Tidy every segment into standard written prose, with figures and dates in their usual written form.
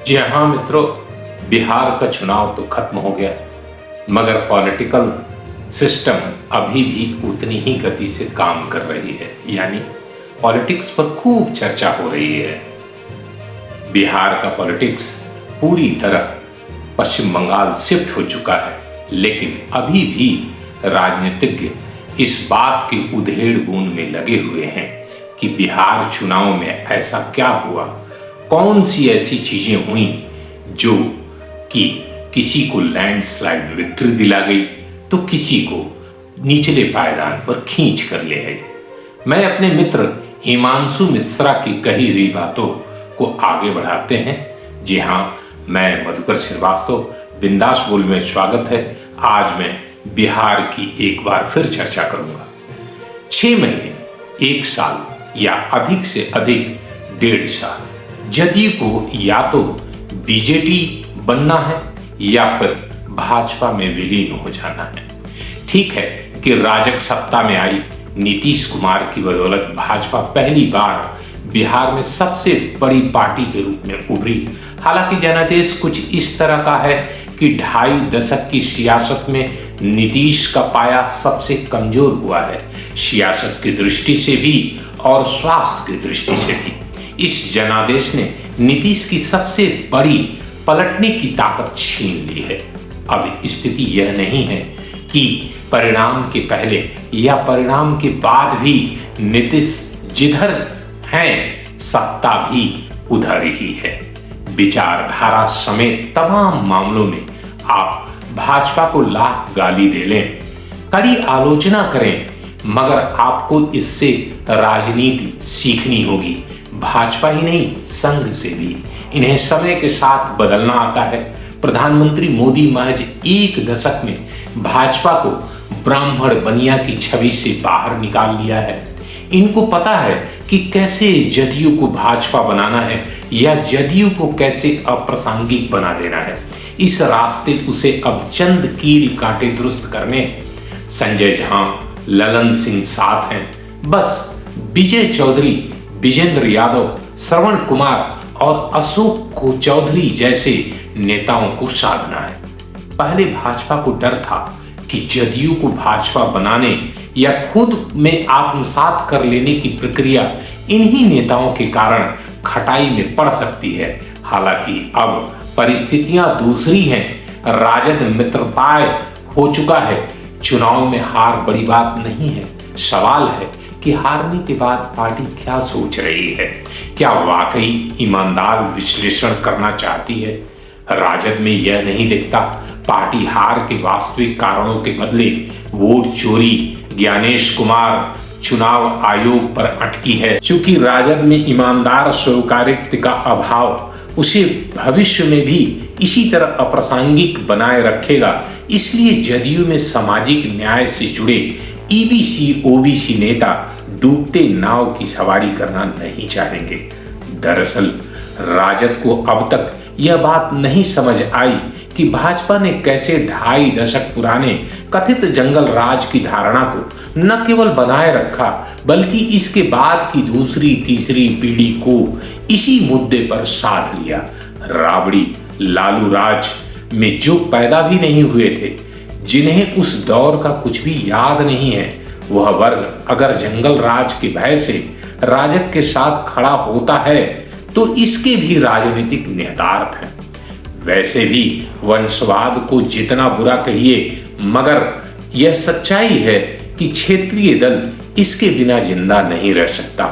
जी हाँ मित्रों, बिहार का चुनाव तो खत्म हो गया, मगर पॉलिटिकल सिस्टम अभी भी उतनी ही गति से काम कर रही है। यानी पॉलिटिक्स पर खूब चर्चा हो रही है। बिहार का पॉलिटिक्स पूरी तरह पश्चिम बंगाल शिफ्ट हो चुका है, लेकिन अभी भी राजनीतिज्ञ इस बात के उधेड़-बुन में लगे हुए हैं कि बिहार चुनाव में ऐसा क्या हुआ, कौन सी ऐसी चीजें हुई जो कि किसी को लैंडस्लाइड विक्ट्री दिला गई तो किसी को निचले पायदान पर खींच कर ले आई। मैं अपने मित्र हिमांशु मिश्रा की कही हुई बातों को आगे बढ़ाते हैं। जी हाँ, मैं मधुकर श्रीवास्तव, बिंदास बोल में स्वागत है। आज मैं बिहार की एक बार फिर चर्चा करूंगा। 6 महीने, 1 साल या अधिक से अधिक 1.5 साल जदयू को या तो बीजेडी बनना है या फिर भाजपा में विलीन हो जाना है। ठीक है कि राजग सत्ता में आई नीतीश कुमार की बदौलत भाजपा पहली बार बिहार में सबसे बड़ी पार्टी के रूप में उभरी। हालांकि जनादेश कुछ इस तरह का है कि 2.5 दशक की सियासत में नीतीश का पाया सबसे कमजोर हुआ है, सियासत की दृष्टि से भी और स्वास्थ्य की दृष्टि से भी। इस जनादेश ने नीतीश की सबसे बड़ी पलटने की ताकत छीन ली है। अब स्थिति यह नहीं है कि परिणाम के पहले या परिणाम के बाद भी नीतीश जिधर हैं सत्ता भी उधर ही है। विचारधारा समेत तमाम मामलों में आप भाजपा को लाख गाली दे लें, कड़ी आलोचना करें, मगर आपको इससे राजनीति सीखनी होगी। भाजपा ही नहीं, संघ से भी। इन्हें समय के साथ बदलना आता है। प्रधानमंत्री मोदी महज 1 दशक में भाजपा को ब्राह्मण बनिया की छवि से बाहर निकाल लिया है। इनको पता है कि कैसे जदयू को भाजपा बनाना है या जदयू को कैसे अप्रासंगिक बना देना है। इस रास्ते उसे अब चंद कील कांटे दुरुस्त करने हैं। संजय झा, ललन सिंह साथ हैं, बस विजय चौधरी, विजेंद्र यादव, श्रवण कुमार और अशोक को चौधरी जैसे नेताओं को साधना है। पहले भाजपा को डर था कि जदयू को भाजपा बनाने या खुद में आत्मसात कर लेने की प्रक्रिया इन्हीं नेताओं के कारण खटाई में पड़ सकती है। हालांकि अब परिस्थितियां दूसरी हैं। राजद मित्रपाय हो चुका है। चुनाव में हार बड़ी बात नहीं है। सवाल है कि हारने के बाद पार्टी क्या सोच रही है, क्या वाकई ईमानदार विश्लेषण करना चाहती है। राजद में यह नहीं दिखता। पार्टी हार के वास्तविक कारणों के बदले वोट चोरी, ज्ञानेश कुमार चुनाव आयोग पर अटकी है। चूंकि राजद में ईमानदार स्वीकारिता का अभाव उसे भविष्य में भी इसी तरह अप्रासंगिक बनाए रखेगा, इसलिए जदयू में सामाजिक न्याय से जुड़े ईबीसी ओबीसी नेता डूबते नाव की सवारी करना नहीं चाहेंगे। दरअसल राजद को अब तक यह बात नहीं समझ आई कि भाजपा ने कैसे 2.5 दशक पुराने कथित जंगल राज की धारणा को न केवल बनाए रखा, बल्कि इसके बाद की दूसरी तीसरी पीढ़ी को इसी मुद्दे पर साध लिया। राबड़ी लालू राज में जो पैदा भी नहीं हुए थे, जिन्हें उस दौर का कुछ भी याद नहीं है, वह वर्ग अगर जंगल राज के भय से राजग के साथ खड़ा होता है तो इसके भी राजनीतिक निहितार्थ हैं। वैसे भी वंशवाद को जितना बुरा कहिए, मगर यह सच्चाई है कि क्षेत्रीय दल इसके बिना जिंदा नहीं रह सकता।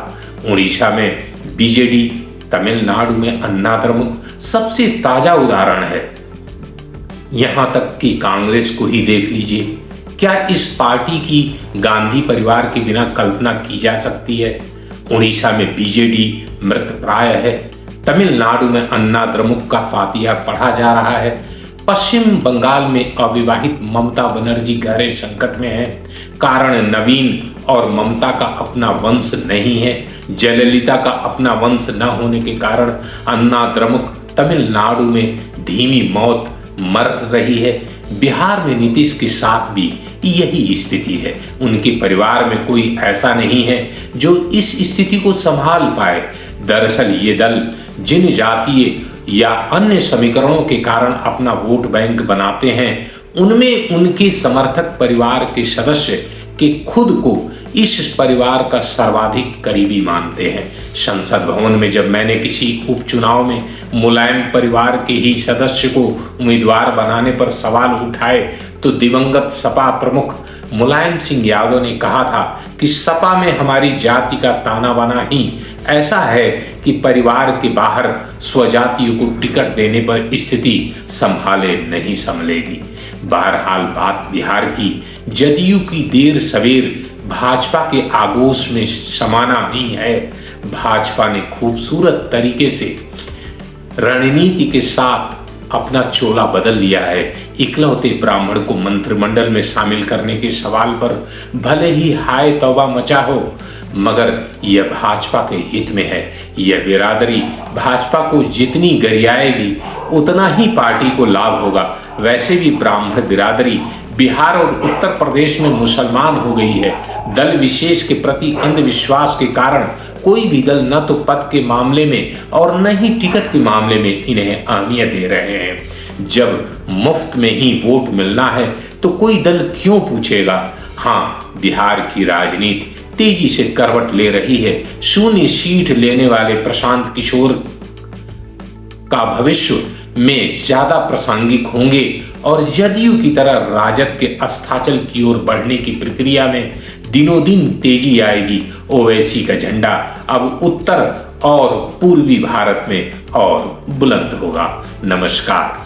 उड़ीसा में बीजेडी, तमिलनाडु में अन्ना द्रमुक सबसे ताजा उदाहरण है। यहां तक कि कांग्रेस को ही देख लीजिए। क्या इस पार्टी की गांधी परिवार के बिना कल्पना की जा सकती है? उड़ीसा में बीजेडी मृतप्राय है। तमिलनाडु में अन्ना द्रमुक का फातिहा पढ़ा जा रहा है। पश्चिम बंगाल में अविवाहित ममता बनर्जी गहरे संकट में है। कारण नवीन और ममता का अपना वंश नहीं है। जयललिता का अपना वंश न होने के कारण अन्ना द्रमुक तमिलनाडु में धीमी मौत मर रही है। बिहार में नीतीश के साथ भी यही स्थिति है। उनके परिवार में कोई ऐसा नहीं है जो इस स्थिति को संभाल पाए। दरअसल ये दल जिन जातीय या अन्य समीकरणों के कारण अपना वोट बैंक बनाते हैं, उनमें उनके समर्थक परिवार के सदस्य के खुद को इस परिवार का सर्वाधिक करीबी मानते हैं। संसद भवन में जब मैंने किसी उपचुनाव में मुलायम परिवार के ही सदस्य को उम्मीदवार बनाने पर सवाल उठाए तो दिवंगत सपा प्रमुख मुलायम सिंह यादव ने कहा था कि सपा में हमारी जाति का ताना बाना ही ऐसा है कि परिवार के बाहर स्वजातियों को टिकट देने पर स्थिति संभाले नहीं संभलेगी। बहरहाल बात बिहार की जदयू की देर सवेर भाजपा के आगोश में समाना ही है। भाजपा ने खूबसूरत तरीके से रणनीति के साथ अपना चोला बदल लिया है। इकलौते ब्राह्मण को मंत्रिमंडल में शामिल करने के सवाल पर भले ही हाय तौबा मचा हो, मगर यह भाजपा के हित में है। यह बिरादरी भाजपा को जितनी गरियाएगी उतना ही पार्टी को लाभ होगा। वैसे भी ब्राह्मण बिरादरी बिहार और उत्तर प्रदेश में मुसलमान हो गई है। दल विशेष के प्रति अंधविश्वास के कारण कोई भी दल न तो पद के मामले में और न ही टिकट के मामले में इन्हें अहमियत दे रहे हैं। जब मुफ्त में ही वोट मिलना है तो कोई दल क्यों पूछेगा। हाँ, बिहार की राजनीति तेजी से करवट ले रही है। शून्य सीट लेने वाले प्रशांत किशोर का भविष्य में ज्यादा प्रासंगिक होंगे और जदयू की तरह राजद के अस्ताचल की ओर बढ़ने की प्रक्रिया में दिनों दिन तेजी आएगी। ओवैसी का झंडा अब उत्तर और पूर्वी भारत में और बुलंद होगा। नमस्कार।